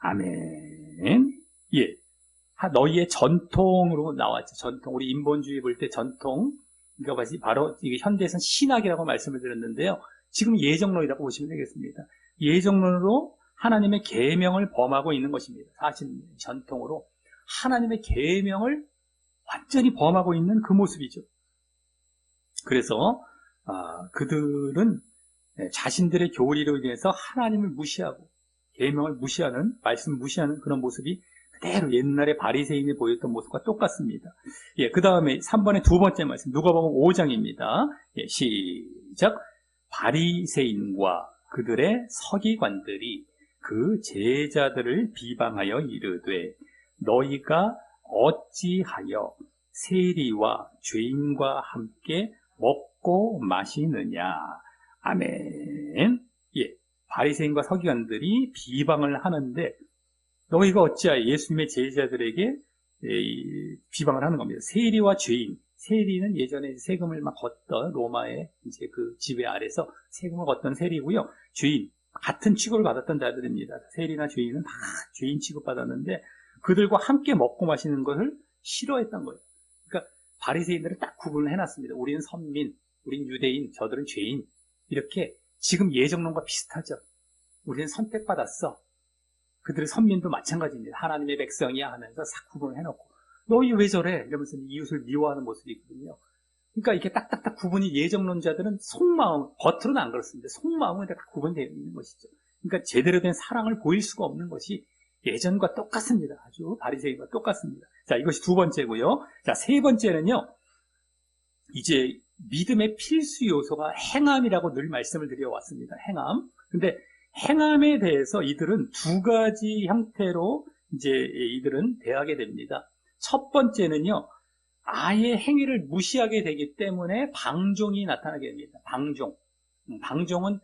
아멘. 예. 너희의 전통으로 나왔죠. 전통. 우리 인본주의 볼 때 전통. 이거 바로 이게 현대에서는 신학이라고 말씀을 드렸는데요. 지금 예정론이라고 보시면 되겠습니다. 예정론으로 하나님의 계명을 범하고 있는 것입니다. 사실 전통으로 하나님의 계명을 완전히 범하고 있는 그 모습이죠. 그래서 그들은 자신들의 교리로 인해서 하나님을 무시하고 계명을 무시하는, 말씀을 무시하는 그런 모습이 그대로 옛날에 바리새인이 보였던 모습과 똑같습니다. 예, 그 다음에 3번의 두 번째 말씀, 누가복음 5장입니다. 예, 시작. 바리새인과 그들의 서기관들이 그 제자들을 비방하여 이르되 너희가 어찌하여 세리와 죄인과 함께 먹고 마시느냐. 아멘. 예, 바리새인과 서기관들이 비방을 하는데 너희가 어찌하여 예수님의 제자들에게 비방을 하는 겁니다. 세리와 죄인. 세리는 예전에 세금을 막 걷던 로마의 이제 그 지배 아래서 세금을 걷던 세리고요. 죄인, 같은 취급을 받았던 자들입니다. 세리나 죄인은 다 죄인 취급받았는데 그들과 함께 먹고 마시는 것을 싫어했던 거예요. 그러니까 바리새인들을 딱 구분을 해놨습니다. 우리는 선민, 우린 유대인, 저들은 죄인. 이렇게 지금 예정론과 비슷하죠. 우리는 선택받았어. 그들의 선민도 마찬가지입니다. 하나님의 백성이야 하면서 싹 구분을 해놓고 너희 왜 저래? 이러면서 이웃을 미워하는 모습이 있거든요. 그러니까 이렇게 딱딱딱 구분이 예정론자들은 속마음, 겉으로는 안 그렇습니다. 속마음은 다 구분되어 있는 것이죠. 그러니까 제대로 된 사랑을 보일 수가 없는 것이 예전과 똑같습니다. 아주 바리새인과 똑같습니다. 자, 이것이 두 번째고요. 자, 세 번째는요. 이제 믿음의 필수 요소가 행함이라고 늘 말씀을 드려왔습니다. 행함. 근데 행함에 대해서 이들은 두 가지 형태로 이제 이들은 대하게 됩니다. 첫 번째는요, 아예 행위를 무시하게 되기 때문에 방종이 나타나게 됩니다. 방종. 방종은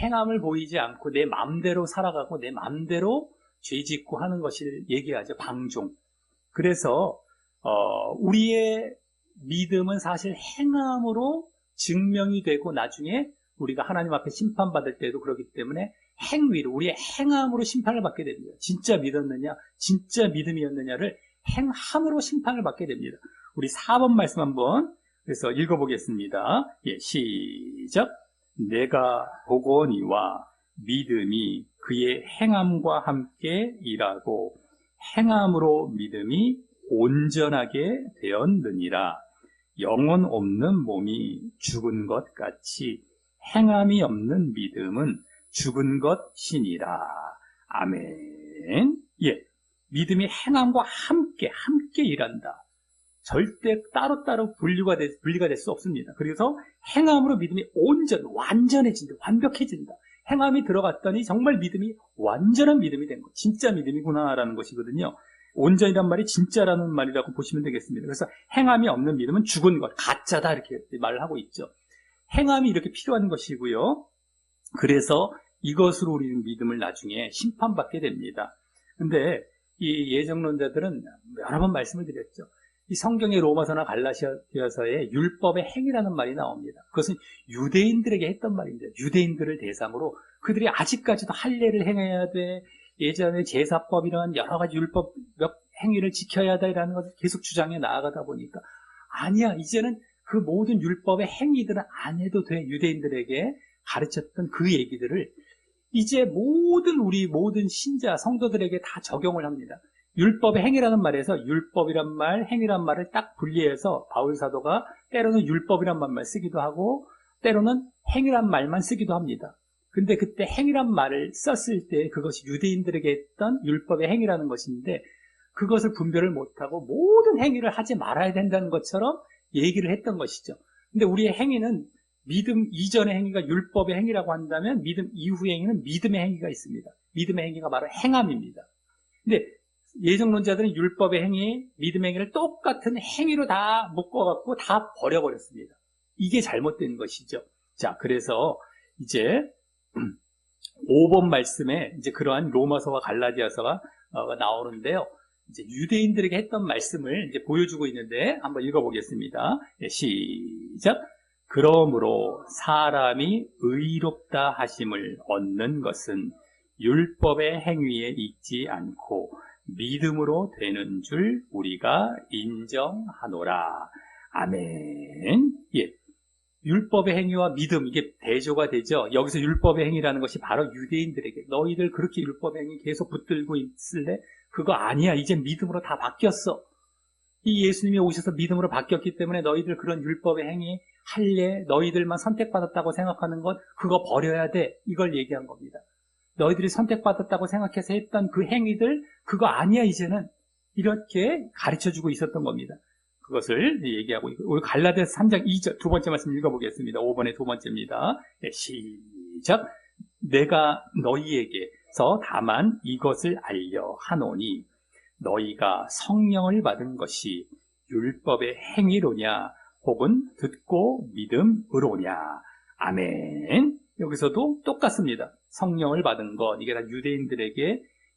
행함을 보이지 않고 내 마음대로 살아가고 내 마음대로 죄짓고 하는 것을 얘기하죠. 방종. 그래서 우리의 믿음은 사실 행함으로 증명이 되고 나중에 우리가 하나님 앞에 심판받을 때도 그렇기 때문에 행위로, 우리의 행함으로 심판을 받게 됩니다. 진짜 믿었느냐, 진짜 믿음이었느냐를 행함으로 심판을 받게 됩니다. 우리 4번 말씀 한번 그래서 읽어보겠습니다. 예, 시작. 내가 보거니와 믿음이 그의 행함과 함께 일하고 행함으로 믿음이 온전하게 되었느니라. 영혼 없는 몸이 죽은 것 같이 행함이 없는 믿음은 죽은 것이니라. 아멘. 예, 믿음이 행함과 함께 일한다. 절대 따로따로 분리가 될 수 없습니다. 그래서 행함으로 믿음이 완전해진다, 완벽해진다. 행함이 들어갔더니 정말 믿음이 완전한 믿음이 된 것, 진짜 믿음이구나라는 것이거든요. 온전이란 말이 진짜라는 말이라고 보시면 되겠습니다. 그래서 행함이 없는 믿음은 죽은 것, 가짜다 이렇게 말을 하고 있죠. 행함이 이렇게 필요한 것이고요. 그래서 이것으로 우리는 믿음을 나중에 심판받게 됩니다. 근데 이 예정론자들은 여러 번 말씀을 드렸죠. 이 성경의 로마서나 갈라디아서에 율법의 행위라는 말이 나옵니다. 그것은 유대인들에게 했던 말입니다. 유대인들을 대상으로 그들이 아직까지도 할례를 행해야 돼, 예전에 제사법이라는 여러 가지 율법 행위를 지켜야 한다라는 것을 계속 주장해 나아가다 보니까 아니야, 이제는 그 모든 율법의 행위들은 안 해도 돼. 유대인들에게 가르쳤던 그 얘기들을 이제 우리 모든 신자 성도들에게 다 적용을 합니다. 율법의 행위라는 말에서 율법이란 말, 행위란 말을 딱 분리해서 바울 사도가 때로는 율법이란 말만 쓰기도 하고 때로는 행위란 말만 쓰기도 합니다. 근데 그때 행위란 말을 썼을 때 그것이 유대인들에게 했던 율법의 행위라는 것인데 그것을 분별을 못하고 모든 행위를 하지 말아야 된다는 것처럼 얘기를 했던 것이죠. 근데 우리의 행위는 믿음 이전의 행위가 율법의 행위라고 한다면 믿음 이후의 행위는 믿음의 행위가 있습니다. 믿음의 행위가 바로 행함입니다. 근데 예정론자들은 율법의 행위, 믿음의 행위를 똑같은 행위로 다 묶어갖고 다 버려버렸습니다. 이게 잘못된 것이죠. 자, 그래서 이제 5번 말씀에 이제 그러한 로마서와 갈라디아서가 나오는데요. 이제 유대인들에게 했던 말씀을 이제 보여주고 있는데 한번 읽어보겠습니다. 네, 시작. 그러므로 사람이 의롭다 하심을 얻는 것은 율법의 행위에 있지 않고 믿음으로 되는 줄 우리가 인정하노라. 아멘. 예. 율법의 행위와 믿음, 이게 대조가 되죠. 여기서 율법의 행위라는 것이 바로 유대인들에게 너희들 그렇게 율법의 행위 계속 붙들고 있을래? 그거 아니야. 이제 믿음으로 다 바뀌었어. 이 예수님이 오셔서 믿음으로 바뀌었기 때문에 너희들 그런 율법의 행위 할래, 너희들만 선택받았다고 생각하는 것 그거 버려야 돼. 이걸 얘기한 겁니다. 너희들이 선택받았다고 생각해서 했던 그 행위들 그거 아니야 이제는. 이렇게 가르쳐주고 있었던 겁니다. 그것을 얘기하고 있고, 우리 갈라디아서 3장 2절 두 번째 말씀 읽어보겠습니다. 5번의 두 번째입니다. 시작. 내가 너희에게서 다만 이것을 알려 하노니 너희가 성령을 받은 것이 율법의 행위로냐 혹은 듣고 믿음으로냐. 아멘. 여기서도 똑같습니다. 성령을 받은 것, 이게 다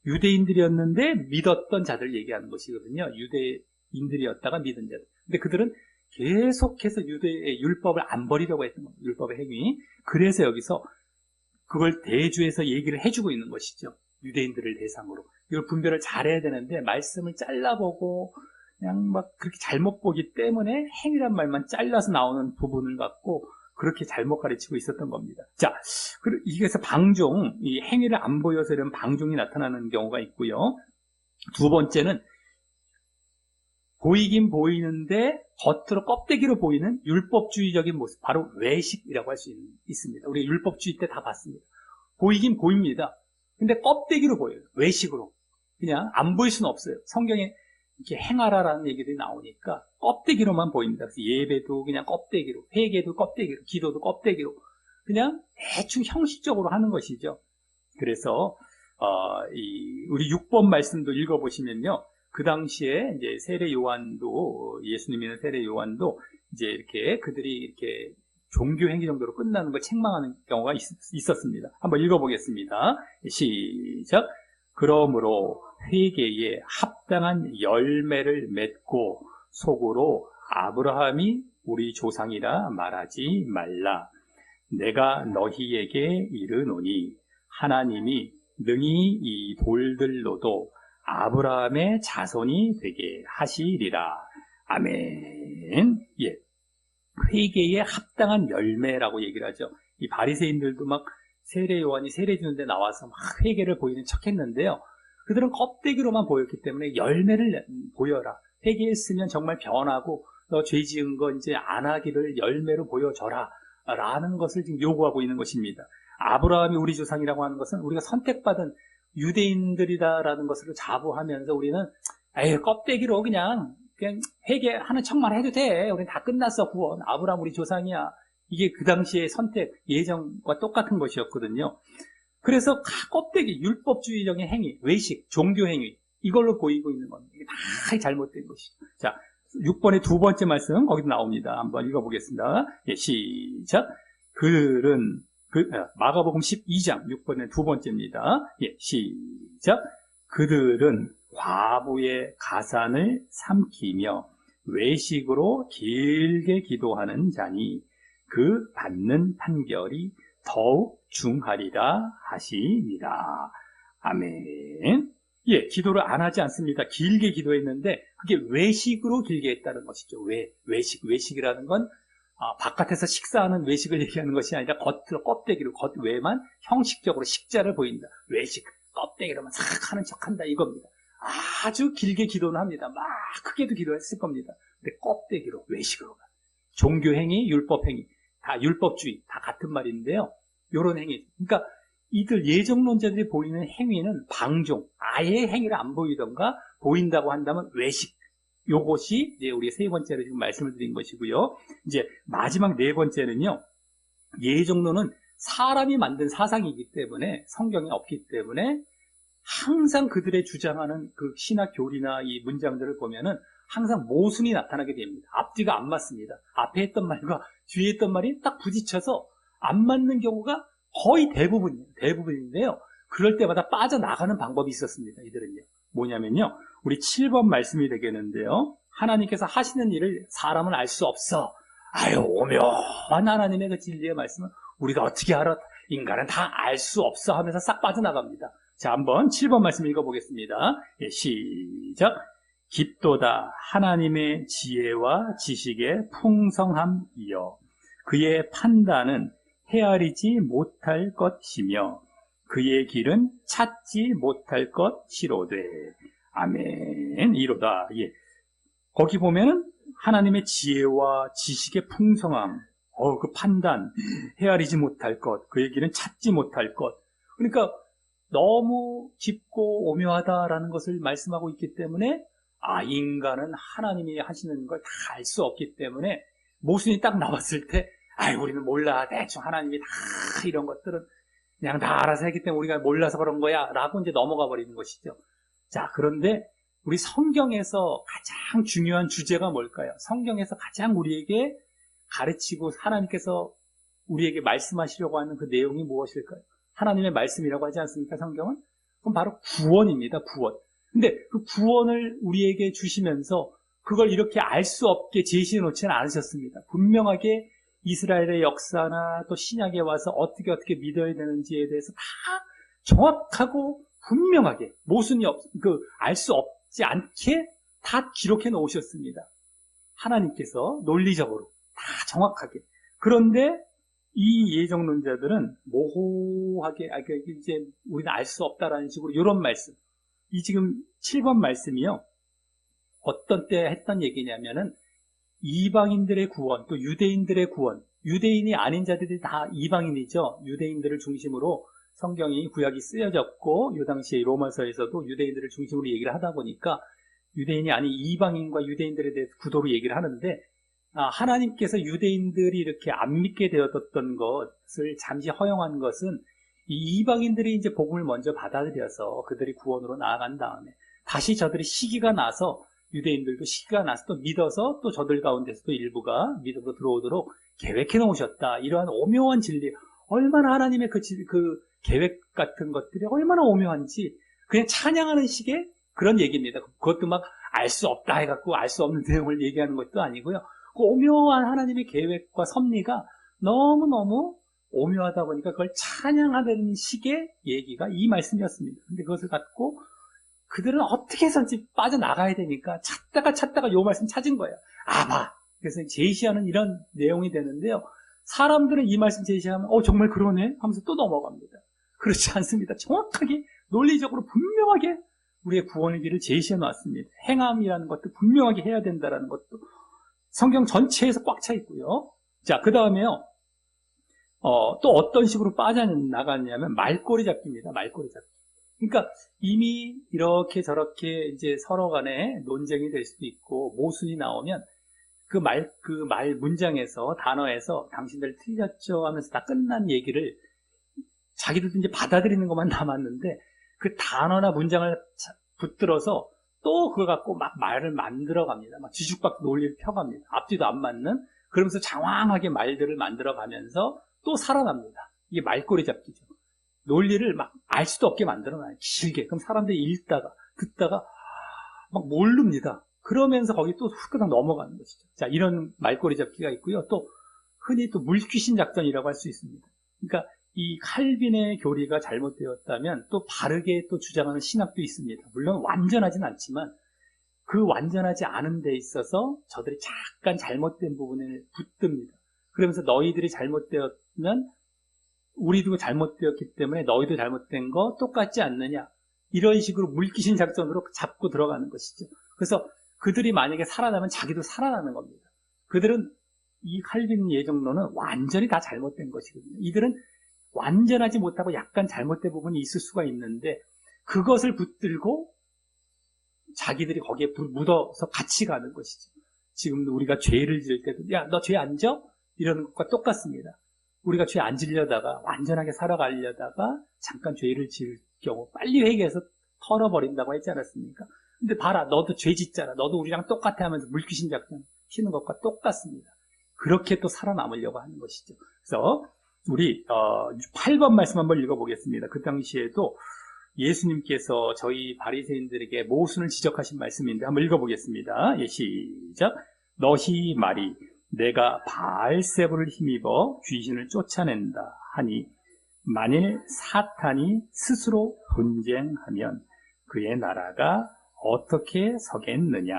유대인들이었는데 믿었던 자들 얘기하는 것이거든요. 유대인들이었다가 믿은 자들. 근데 그들은 계속해서 유대의 율법을 안 버리려고 했던 겁니다. 율법의 행위. 그래서 여기서 그걸 대주해서 얘기를 해주고 있는 것이죠. 유대인들을 대상으로. 이걸 분별을 잘해야 되는데 말씀을 잘라보고 그냥 막 그렇게 잘못 보기 때문에 행위란 말만 잘라서 나오는 부분을 갖고 그렇게 잘못 가르치고 있었던 겁니다. 자, 그리고 이게서 방종, 이 행위를 안 보여서 이런 방종이 나타나는 경우가 있고요. 두 번째는 보이긴 보이는데 겉으로 껍데기로 보이는 율법주의적인 모습, 바로 외식이라고 할 수 있습니다. 우리 율법주의 때 다 봤습니다. 보이긴 보입니다. 근데 껍데기로 보여요. 외식으로. 그냥 안 보일 수는 없어요. 성경에 이렇게 행하라라는 얘기들이 나오니까 껍데기로만 보입니다. 그래서 예배도 그냥 껍데기로, 회개도 껍데기로, 기도도 껍데기로 그냥 대충 형식적으로 하는 것이죠. 그래서 우리 6번 말씀도 읽어보시면요, 그 당시에 이제 세례 요한도, 예수님이나 세례 요한도 이제 이렇게 그들이 이렇게 종교 행위 정도로 끝나는 걸 책망하는 경우가 있었습니다. 한번 읽어보겠습니다. 시작. 그러므로 회개에 합당한 열매를 맺고 속으로 아브라함이 우리 조상이라 말하지 말라. 내가 너희에게 이르노니 하나님이 능히 이 돌들로도 아브라함의 자손이 되게 하시리라. 아멘. 예. 회개에 합당한 열매라고 얘기를 하죠. 이 바리새인들도 막 세례 요한이 세례 주는데 나와서 막 회개를 보이는 척 했는데요. 그들은 껍데기로만 보였기 때문에 열매를 보여라. 회개했으면 정말 변하고 너 죄 지은 거 이제 안 하기를 열매로 보여줘라. 라는 것을 지금 요구하고 있는 것입니다. 아브라함이 우리 조상이라고 하는 것은 우리가 선택받은 유대인들이다라는 것을 자부하면서 우리는 에이, 껍데기로 그냥 회개하는 척만 해도 돼. 우리는 다 끝났어, 구원. 아브라함 우리 조상이야. 이게 그 당시의 선택, 예정과 똑같은 것이었거든요. 그래서 껍데기, 율법주의적인 행위, 외식, 종교 행위, 이걸로 보이고 있는 겁니다. 이게 다 잘못된 것이죠. 자, 6번의 두 번째 말씀, 거기도 나옵니다. 한번 읽어보겠습니다. 예, 시작. 마가복음 12장 6번의 두 번째입니다. 예, 시작. 그들은 과부의 가산을 삼키며 외식으로 길게 기도하는 자니 그 받는 판결이 더욱 중하리라 하시니라. 아멘. 예, 기도를 안 하지 않습니다. 길게 기도했는데 그게 외식으로 길게 했다는 것이죠. 외식이라는 건 바깥에서 식사하는 외식을 얘기하는 것이 아니라 겉으로 껍데기로 겉외만 형식적으로 식자를 보인다. 외식, 껍데기로만 싹 하는 척한다 이겁니다. 아주 길게 기도는 합니다. 막 크게도 기도했을 겁니다. 근데 껍데기로 외식으로 종교행위, 율법행위 다 율법주의 다 같은 말인데요. 이런 행위, 그러니까 이들 예정론자들이 보이는 행위는 방종, 아예 행위를 안 보이던가 보인다고 한다면 외식. 요것이 이제 우리 세 번째로 지금 말씀을 드린 것이고요. 이제 마지막 네 번째는요. 예정론은 사람이 만든 사상이기 때문에 성경이 없기 때문에 항상 그들의 주장하는 그 신학 교리나 이 문장들을 보면은 항상 모순이 나타나게 됩니다. 앞뒤가 안 맞습니다. 앞에 했던 말과 뒤에 했던 말이 딱 부딪혀서 안 맞는 경우가 거의 대부분인데요. 그럴 때마다 빠져나가는 방법이 있었습니다. 이들은요. 뭐냐면요. 우리 7번 말씀이 되겠는데요. 하나님께서 하시는 일을 사람은 알 수 없어. 아유, 오묘한 하나님의 그 진리의 말씀은 우리가 어떻게 알아? 인간은 다 알 수 없어 하면서 싹 빠져나갑니다. 자, 한번 7번 말씀 읽어보겠습니다. 예, 시작. 깊도다 하나님의 지혜와 지식의 풍성함이여 그의 판단은 헤아리지 못할 것이며 그의 길은 찾지 못할 것이로되 아멘. 이로다. 예. 거기 보면은 하나님의 지혜와 지식의 풍성함, 그 판단, 헤아리지 못할 것, 그 얘기는 찾지 못할 것. 그러니까 너무 깊고 오묘하다라는 것을 말씀하고 있기 때문에 인간은 하나님이 하시는 걸 다 알 수 없기 때문에 모순이 딱 나왔을 때 우리는 몰라. 대충 하나님이 다 이런 것들은 그냥 다 알아서 했기 때문에 우리가 몰라서 그런 거야 라고 이제 넘어가 버리는 것이죠. 자, 그런데 우리 성경에서 가장 중요한 주제가 뭘까요? 성경에서 가장 우리에게 가르치고 하나님께서 우리에게 말씀하시려고 하는 그 내용이 무엇일까요? 하나님의 말씀이라고 하지 않습니까, 성경은? 그럼 바로 구원입니다, 구원. 근데 그 구원을 우리에게 주시면서 그걸 이렇게 알 수 없게 제시해 놓지는 않으셨습니다. 분명하게 이스라엘의 역사나 또 신약에 와서 어떻게 믿어야 되는지에 대해서 다 정확하고 분명하게 모순이 알 수 없지 않게 다 기록해 놓으셨습니다. 하나님께서 논리적으로 다 정확하게. 그런데 이 예정론자들은 모호하게, 이제 우리는 알 수 없다라는 식으로 이런 말씀. 이 지금 7번 말씀이요. 어떤 때 했던 얘기냐면은 이방인들의 구원, 또 유대인들의 구원. 유대인이 아닌 자들이 다 이방인이죠. 유대인들을 중심으로 성경이 구약이 쓰여졌고, 이 당시에 로마서에서도 유대인들을 중심으로 얘기를 하다 보니까 유대인이 아닌 이방인과 유대인들에 대해서 구도로 얘기를 하는데, 하나님께서 유대인들이 이렇게 안 믿게 되었던 것을 잠시 허용한 것은 이 이방인들이 이제 복음을 먼저 받아들여서 그들이 구원으로 나아간 다음에 다시 저들이 시기가 나서 유대인들도 시기가 나서 또 믿어서 또 저들 가운데서도 일부가 믿음으로 들어오도록 계획해 놓으셨다. 이러한 오묘한 진리, 얼마나 하나님의 그 계획 같은 것들이 얼마나 오묘한지 그냥 찬양하는 식의 그런 얘기입니다. 그것도 막 알 수 없다 해갖고 알 수 없는 내용을 얘기하는 것도 아니고요. 그 오묘한 하나님의 계획과 섭리가 너무너무 오묘하다 보니까 그걸 찬양하는 식의 얘기가 이 말씀이었습니다. 근데 그것을 갖고 그들은 어떻게 해서든지 빠져나가야 되니까 찾다가 요 말씀 찾은 거예요. 봐. 그래서 제시하는 이런 내용이 되는데요. 사람들은 이 말씀 제시하면 정말 그러네 하면서 또 넘어갑니다. 그렇지 않습니다. 정확하게 논리적으로 분명하게 우리의 구원의 길을 제시해 놨습니다. 행함이라는 것도 분명하게 해야 된다는 것도 성경 전체에서 꽉 차 있고요. 자, 그 다음에요. 또 어떤 식으로 빠져나가냐면 말꼬리 잡기입니다. 말꼬리 잡기. 그러니까 이미 이렇게 저렇게 이제 서로 간에 논쟁이 될 수도 있고 모순이 나오면 그 말 문장에서 단어에서 당신들 틀렸죠 하면서 다 끝난 얘기를 자기들도 이제 받아들이는 것만 남았는데 그 단어나 문장을 붙들어서 또 그걸 갖고 막 말을 만들어 갑니다. 막 뒤죽박죽 논리를 펴갑니다. 앞뒤도 안 맞는. 그러면서 장황하게 말들을 만들어 가면서 또 살아납니다. 이게 말꼬리 잡기죠. 논리를 막 알 수도 없게 만들어놔요. 길게. 그럼 사람들이 듣다가 막 모릅니다. 그러면서 거기 또 훅 넘어가는 것이죠. 자, 이런 말꼬리 잡기가 있고요. 또 흔히 또 물귀신 작전이라고 할 수 있습니다. 그러니까 이 칼빈의 교리가 잘못되었다면 또 바르게 또 주장하는 신학도 있습니다. 물론 완전하진 않지만 그 완전하지 않은 데 있어서 저들이 약간 잘못된 부분을 붙듭니다. 그러면서 너희들이 잘못되었으면 우리도 잘못되었기 때문에 너희도 잘못된 거 똑같지 않느냐. 이런 식으로 물귀신 작전으로 잡고 들어가는 것이죠. 그래서 그들이 만약에 살아나면 자기도 살아나는 겁니다. 그들은 이 칼빈 예정론은 완전히 다 잘못된 것이거든요. 이들은 완전하지 못하고 약간 잘못된 부분이 있을 수가 있는데 그것을 붙들고 자기들이 거기에 묻어서 같이 가는 것이죠. 지금 우리가 죄를 지을 때도 야, 너 죄 안 져? 이러는 것과 똑같습니다. 우리가 죄 안 지려다가 완전하게 살아가려다가 잠깐 죄를 지을 경우 빨리 회개해서 털어버린다고 했지 않았습니까? 근데 봐라, 너도 죄 짓잖아. 너도 우리랑 똑같아 하면서 물귀신 작전 피는 것과 똑같습니다. 그렇게 또 살아남으려고 하는 것이죠. 그래서 우리 8번 말씀 한번 읽어보겠습니다. 그 당시에도 예수님께서 저희 바리새인들에게 모순을 지적하신 말씀인데 한번 읽어보겠습니다. 시작. 너희 말이 내가 바알세불을 힘입어 귀신을 쫓아낸다 하니 만일 사탄이 스스로 분쟁하면 그의 나라가 어떻게 서겠느냐.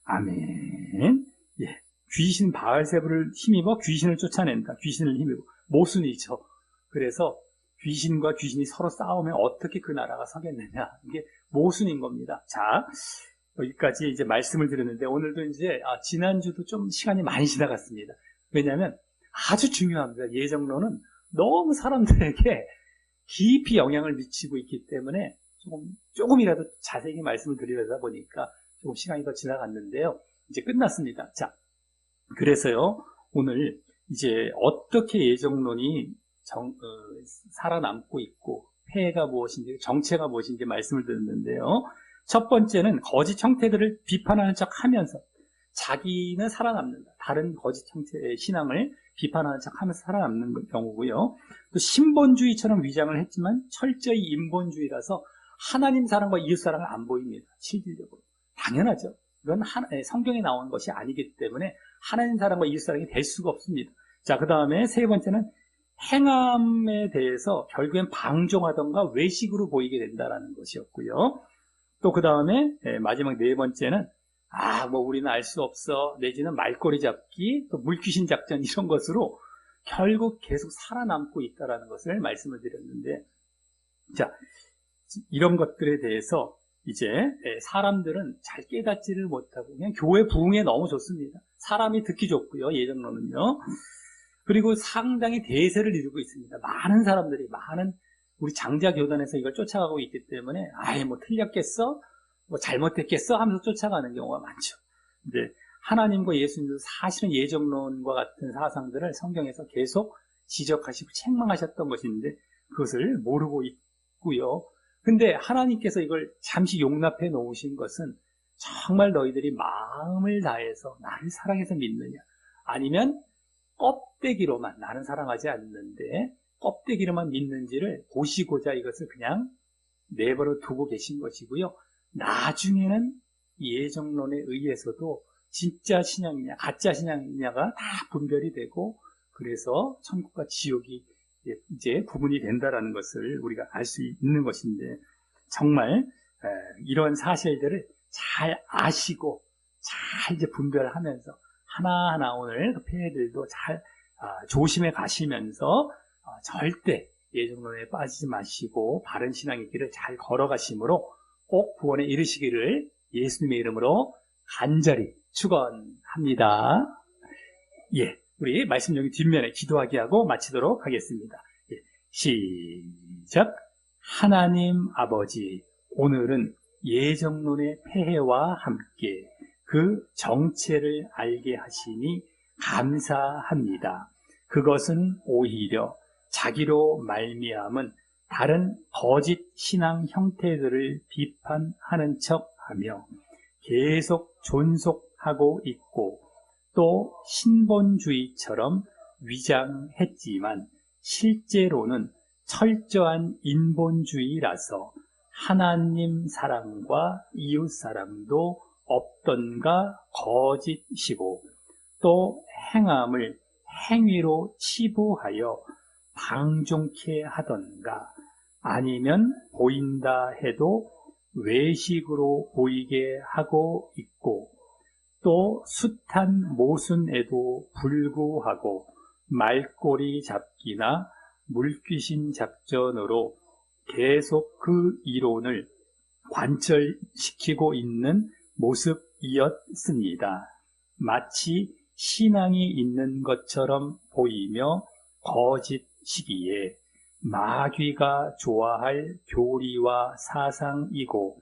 아멘. 예. 귀신 바알세불을 힘입어 귀신을 쫓아낸다. 귀신을 힘입어 모순이죠. 그래서 귀신과 귀신이 서로 싸우면 어떻게 그 나라가 서겠느냐. 이게 모순인 겁니다. 자, 여기까지 이제 말씀을 드렸는데, 오늘도 이제 지난주도 좀 시간이 많이 지나갔습니다. 왜냐하면 아주 중요합니다. 예정론은 너무 사람들에게 깊이 영향을 미치고 있기 때문에 조금이라도 자세히 말씀을 드리려다 보니까 조금 시간이 더 지나갔는데요. 이제 끝났습니다. 자, 그래서요, 오늘 이제 어떻게 예정론이 살아남고 있고 폐해가 무엇인지, 정체가 무엇인지 말씀을 드렸는데요. 첫 번째는 거짓 형태들을 비판하는 척 하면서 자기는 살아남는다. 다른 거짓 형태의 신앙을 비판하는 척 하면서 살아남는 경우고요. 또 신본주의처럼 위장을 했지만 철저히 인본주의라서 하나님 사랑과 이웃 사랑을 안 보입니다. 실질적으로. 당연하죠. 이건 성경에 나오는 것이 아니기 때문에 하나님 사랑과 이웃 사랑이 될 수가 없습니다. 자, 그 다음에 세 번째는 행함에 대해서 결국엔 방종하던가 외식으로 보이게 된다는 것이었고요. 또 그 다음에 마지막 네 번째는 우리는 알 수 없어, 내지는 말꼬리 잡기, 또 물귀신 작전 이런 것으로 결국 계속 살아남고 있다는 것을 말씀을 드렸는데, 자, 이런 것들에 대해서 이제 사람들은 잘 깨닫지를 못하고 그냥 교회 부흥에 너무 좋습니다. 사람이 듣기 좋고요, 예정론은요. 그리고 상당히 대세를 이루고 있습니다. 많은 사람들이, 우리 장자 교단에서 이걸 쫓아가고 있기 때문에 틀렸겠어? 잘못했겠어? 하면서 쫓아가는 경우가 많죠. 근데 하나님과 예수님도 사실은 예정론과 같은 사상들을 성경에서 계속 지적하시고 책망하셨던 것인데 그것을 모르고 있고요. 근데 하나님께서 이걸 잠시 용납해 놓으신 것은 정말 너희들이 마음을 다해서 나를 사랑해서 믿느냐, 아니면 껍데기로만, 나는 사랑하지 않는데 껍데기로만 믿는지를 보시고자 이것을 그냥 내버려 두고 계신 것이고요. 나중에는 예정론에 의해서도 진짜 신앙이냐 가짜 신앙이냐가 다 분별이 되고, 그래서 천국과 지옥이 이제 구분이 된다라는 것을 우리가 알 수 있는 것인데, 정말 이런 사실들을 잘 아시고 잘 이제 분별하면서 하나하나 오늘 그 폐해들도 잘 조심해 가시면서 절대 예정론에 빠지지 마시고 바른 신앙의 길을 잘 걸어가심으로 꼭 구원에 이르시기를 예수님의 이름으로 간절히 축원합니다. 예, 우리 말씀 여기 뒷면에 기도하게 하고 마치도록 하겠습니다. 예, 시작. 하나님 아버지, 오늘은 예정론의 폐해와 함께 그 정체를 알게 하시니 감사합니다. 그것은 오히려 자기로 말미암은 다른 거짓 신앙 형태들을 비판하는 척하며 계속 존속하고 있고, 또 신본주의처럼 위장했지만 실제로는 철저한 인본주의라서 하나님 사랑과 이웃 사랑도 없던가 거짓이고, 또 행함을 행위로 치부하여 방종케 하던가, 아니면 보인다 해도 외식으로 보이게 하고 있고, 또 숱한 모순에도 불구하고 말꼬리 잡기나 물귀신 작전으로 계속 그 이론을 관철시키고 있는 모습이었습니다. 마치 신앙이 있는 것처럼 보이며 거짓이기에 마귀가 좋아할 교리와 사상이고,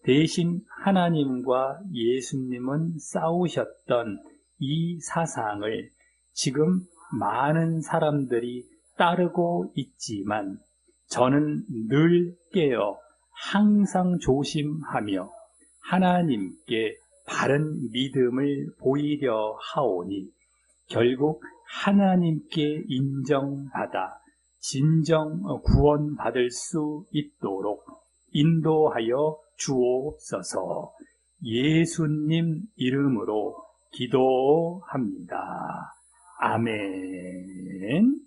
대신 하나님과 예수님은 싸우셨던 이 사상을 지금 많은 사람들이 따르고 있지만, 저는 늘 깨어 항상 조심하며 하나님께 바른 믿음을 보이려 하오니, 결국 하나님께 인정받아 진정 구원받을 수 있도록 인도하여 주옵소서. 예수님 이름으로 기도합니다. 아멘.